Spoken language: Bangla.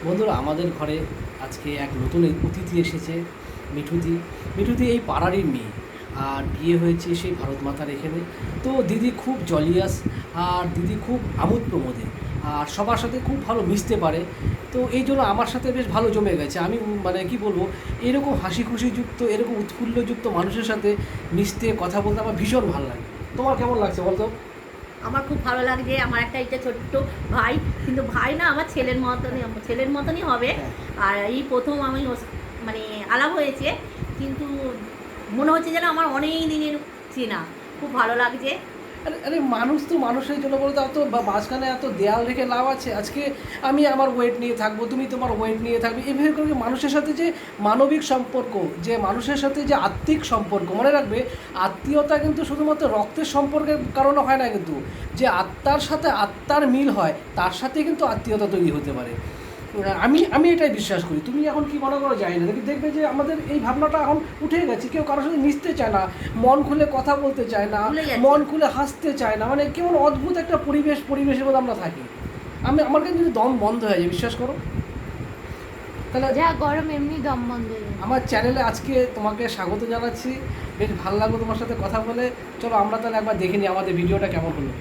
বন্ধুরা, আমাদের ঘরে আজকে এক নতুন অতিথি এসেছে। মিঠুদি। মিঠুদি এই পাড়ারই মেয়ে, আর বিয়ে হয়েছে সেই ভারত মাতার এখানে। তো দিদি খুব জলিয়াস, আর দিদি খুব আমোদ প্রমোদে, আর সবার সাথে খুব ভালো মিশতে পারে। তো এই জন্য আমার সাথে বেশ ভালো জমে গেছে। আমি মানে কি বলবো, এরকম হাসি খুশিযুক্ত, এরকম উৎফুল্লযুক্ত মানুষের সাথে মিশতে, কথা বলতে আমার ভীষণ ভালো লাগে। তোমার কেমন লাগছে বলতো? আমার খুব ভালো লাগছে। আমার একটা এটা ছোট্ট ভাই, কিন্তু ভাই না, আমার ছেলের মতনই হবে। হ্যাঁ। আর এই প্রথম আমি মানে আলাপ হয়েছে, কিন্তু মনে হচ্ছে যেন আমার অনেক দিনের চেনা। খুব ভালো লাগছে। আরে আরে, মানুষ তো মানুষের জন্য বলতে অত মাঝখানে এত দেয়াল রেখে লাভ আছে? আজকে আমি আমার ওয়েট নিয়ে থাকবো, তুমি তোমার ওয়েট নিয়ে থাকবে, এভাবে করে মানুষের সাথে যে মানবিক সম্পর্ক, যে মানুষের সাথে যে আত্মিক সম্পর্ক, মনে রাখবে, আত্মীয়তা কিন্তু শুধুমাত্র রক্তের সম্পর্কের কারণে হয় না, কিন্তু যে আত্মার সাথে আত্মার মিল হয় তার সাথে কিন্তু আত্মীয়তা তৈরি হতে পারে। আমি আমি এটাই বিশ্বাস করি। তুমি এখন কি মনে করো জানি না, দেখবে যে আমাদের এই ভাবনাটা এখন উঠে গেছে। কেউ কারোর সাথে মিশতে চায় না, মন খুলে কথা বলতে চায় না, ভুলে যাচ্ছে। মন খুলে হাসতে চায় না। মানে কেমন অদ্ভুত একটা পরিবেশের মধ্যে আমরা থাকি। আমার কিন্তু দম বন্ধ হয়ে যায়, বিশ্বাস করো। তাহলে যা গরম এমনি দম বন্ধ হয়ে যাবে। আমার চ্যানেলে আজকে তোমাকে স্বাগত জানাচ্ছি। বেশ ভালো লাগলো তোমার সাথে কথা বলে। চলো আমরা তাহলে একবার দেখে নিই আমাদের ভিডিওটা কেমন হলো।